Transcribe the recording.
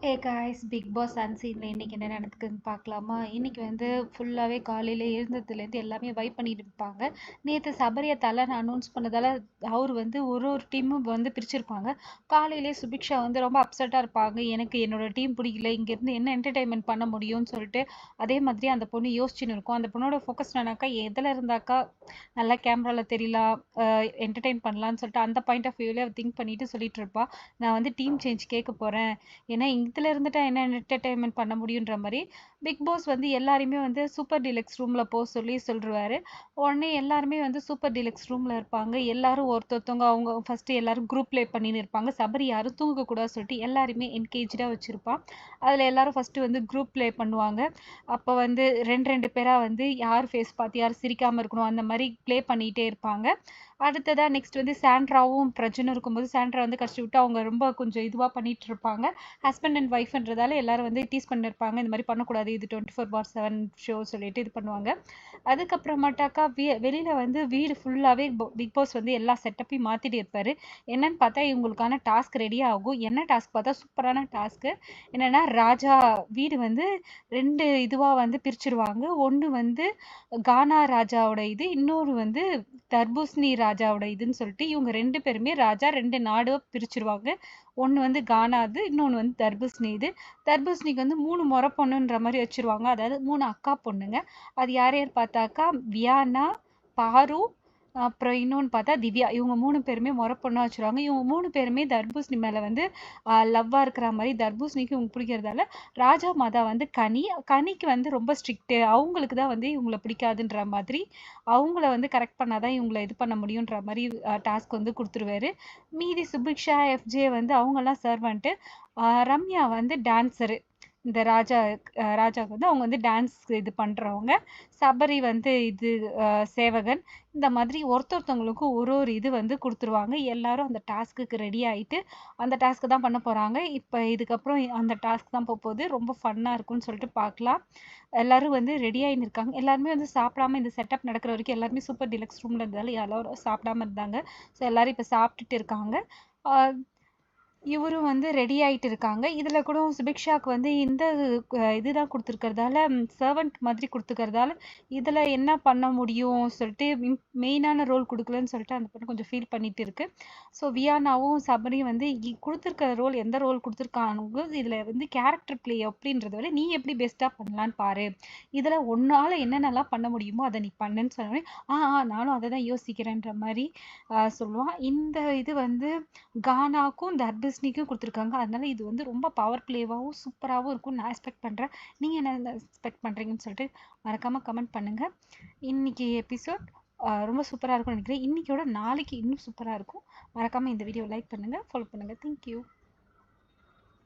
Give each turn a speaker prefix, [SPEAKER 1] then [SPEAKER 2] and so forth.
[SPEAKER 1] ஏ guys big pass அன்சீனில் இன்றைக்கி என்ன நடக்குதுன்னு பார்க்கலாமா? இன்றைக்கி வந்து ஃபுல்லாகவே காலையில் எழுந்ததுலேருந்து எல்லாமே வைப் பண்ணிட்டு இருப்பாங்க. நேற்று சபரியை தலைன்னு அனௌன்ஸ் பண்ணதால் அவர் வந்து ஒரு டீமும் வந்து பிரிச்சிருப்பாங்க. காலையிலே சுபிக்ஷா வந்து ரொம்ப அப்செட்டாக இருப்பாங்க. எனக்கு என்னோட டீம் பிடிக்கல, இங்கேருந்து என்ன என்டர்டைன்மெண்ட் பண்ண முடியும்னு சொல்லிட்டு. அதே மாதிரி அந்த பொண்ணு யோசிச்சுன்னு இருக்கும். அந்த பொண்ணோட ஃபோக்கஸ் என்னன்னாக்கா எதில் இருந்தாக்கா நல்லா கேமராவில் தெரியலாம், என்டர்டெயின் பண்ணலான்னு சொல்லிட்டு அந்த பாயிண்ட் ஆஃப் வியூவில் திங்க் பண்ணிட்டு சொல்லிட்டு இருப்பா. நான் வந்து டீம் சேஞ்ச் கேட்க போகிறேன், ஏன்னா இதில் இருந்துட்டா என்ன என்டர்டைன்மெண்ட் பண்ண முடியுன்ற மாதிரி பிக் பாஸ் வந்து எல்லாருமே வந்து சூப்பர் டீலக்ஸ் ரூமில் போக சொல்லிடுவாரு. உடனே எல்லாருமே வந்து சூப்பர் டீலக்ஸ் ரூமில் இருப்பாங்க. எல்லாரும் ஒருத்தவங்க அவங்க ஃபஸ்ட்டு எல்லாரும் குரூப் ப்ளே பண்ணின்னு இருப்பாங்க. சபரி யாரும் தூங்கக்கூடாது சொல்லிட்டு எல்லாருமே என்கேஜாக வச்சுருப்பான். அதில் எல்லாரும் ஃபஸ்ட்டு வந்து குரூப் ப்ளே பண்ணுவாங்க. அப்போ வந்து ரெண்டு ரெண்டு பேராக வந்து யார் ஃபேஸ் பார்த்து யார் சிரிக்காமல் இருக்கணும் அந்த மாதிரி ப்ளே பண்ணிகிட்டே இருப்பாங்க. அடுத்ததாக நெக்ஸ்ட் வந்து சாண்ட்ராவும் பிரஜனும் இருக்கும்போது சாண்ட்ரா வந்து கஷ்டம் விட்டு அவங்க ரொம்ப கொஞ்சம் இதுவாக பண்ணிட்டு இருப்பாங்க. ஹஸ்பண்ட் அண்ட் ஒய்ஃப்ன்றதால எல்லாரும் வந்து டீஸ் பண்ணிருப்பாங்க, இந்த மாதிரி பண்ணக்கூடாது, இது 24/7 ஷோ சொல்லிட்டு இது பண்ணுவாங்க. அதுக்கப்புறமாட்டாக்கா வெளியில் வந்து வீடு ஃபுல்லாகவே பிக் பாஸ் வந்து எல்லா செட்டப்பையும் மாற்றிட்டு இருப்பார். என்னன்னு பார்த்தா இவங்களுக்கான டாஸ்க் ரெடி ஆகும். என்ன டாஸ்க் பார்த்தா சூப்பரான டாஸ்க்கு. என்னென்னா ராஜா வீடு வந்து ரெண்டு இதுவாக வந்து பிரிச்சுருவாங்க. ஒன்று வந்து கானா ராஜாவோட இது, இன்னொரு வந்து தர்பூசணி ராஜாவோட இதுன்னு சொல்லிட்டு இவங்க ரெண்டு பேருமே ராஜா ரெண்டு நாடாக பிரிச்சுருவாங்க. ஒன்று வந்து கானாது, இன்னொன்று வந்து தர்பூசணி இது. தர்பூசணிக்கு வந்து 3 முறை பொண்ணுன்ற மாதிரி வச்சுருவாங்க. அதாவது 3 அக்கா பொண்ணுங்க. அது யார் யார் பார்த்தாக்கா வியானா, பாரு, அப்புறம் இன்னொன்று பார்த்தா திவ்யா. இவங்க 3 பேருமே முறை பொண்ணாக வச்சுருவாங்க. இவங்க 3 பேருமே தர்பூசணி மேலே வந்து லவ்வாக இருக்கிற மாதிரி, தர்பூசணிக்கு இவங்க பிடிக்கிறதால ராஜா மாதா வந்து கனிக்கு வந்து ரொம்ப ஸ்ட்ரிக்ட்டு, அவங்களுக்கு தான் வந்து இவங்களை பிடிக்காதுன்ற மாதிரி அவங்கள வந்து கரெக்ட் பண்ணாதான் இவங்களை இது பண்ண முடியுன்ற மாதிரி டாஸ்க் வந்து கொடுத்துருவாரு. மீதி சுபிக்ஷா, எஃப்ஜே வந்து அவங்கெல்லாம் சர்வன்ட்டு, ரம்யா வந்து டான்ஸரு. இந்த ராஜாவுக்கு வந்து அவங்க வந்து டான்ஸ் இது பண்ணுறவங்க. சபரி வந்து இது சேவகன். இந்த மாதிரி ஒருத்தவங்களுக்கும் ஒரு இது வந்து கொடுத்துருவாங்க. எல்லாரும் அந்த டாஸ்க்குக்கு ரெடி ஆகிட்டு அந்த டாஸ்க்கு தான் பண்ண போகிறாங்க. இப்போ இதுக்கப்புறம் அந்த டாஸ்க் தான் போகுது. ரொம்ப ஃபன்னாக இருக்கும்னு சொல்லிட்டு பார்க்கலாம். எல்லாரும் வந்து ரெடி ஆகின்னு இருக்காங்க. எல்லாருமே வந்து சாப்பிடாம இந்த செட்டப் நடக்கிற வரைக்கும் எல்லாருமே சூப்பர் டீலக்ஸ் ரூமில் இருந்தாலும் எல்லாரும் சாப்பிடாம இருந்தாங்க. ஸோ எல்லாரும் இப்போ சாப்பிட்டுட்டு இருக்காங்க. இவரும் வந்து ரெடி ஆகிட்டு இருக்காங்க. இதில் கூட சுபிக்ஷாவுக்கு வந்து இந்த இதுதான் கொடுத்துருக்கறதால, சர்வெண்ட் மாதிரி கொடுத்துருக்கறதால இதில் என்ன பண்ண முடியும் சொல்லிட்டு மெயினான ரோல் கொடுக்கலன்னு சொல்லிட்டு அந்த பொண்ணு கொஞ்சம் ஃபீல் பண்ணிட்டு இருக்கு. ஸோ வியானாவும் சபரியும் வந்து கொடுத்துருக்க ரோல் எந்த ரோல் கொடுத்துருக்காங்க, இதில் வந்து கேரக்டர் பிளே அப்படின்றத விட நீ எப்படி பெஸ்ட்டாக பண்ணலான்னு பாரு, இதில் ஒன்றால் என்னென்னலாம் பண்ண முடியுமோ அதை நீ பண்ணுன்னு சொன்னோடனே நானும் அதை தான் யோசிக்கிறேன்ற மாதிரி சொல்லுவான். இந்த இது வந்து கானாக்கும் தர்பூசணிக்கும் கொடுத்துருக்காங்க. அதனால இது வந்து ரொம்ப பவர் பிளேவாகவும் சூப்பராகவும் இருக்கும்னு நான் எக்ஸ்பெக்ட் பண்ணுறேன். நீங்கள் என்ன எக்ஸ்பெக்ட் பண்ணுறீங்கன்னு சொல்லிட்டு மறக்காமல் கமெண்ட் பண்ணுங்கள். இன்றைக்கி எபிசோட் ரொம்ப சூப்பராக இருக்கும்னு நினைக்கிறேன். இன்றைக்கியோட நாளைக்கு இன்னும் சூப்பராக இருக்கும். மறக்காமல் இந்த வீடியோ லைக் பண்ணுங்கள், ஃபாலோ பண்ணுங்கள். தேங்க்யூ.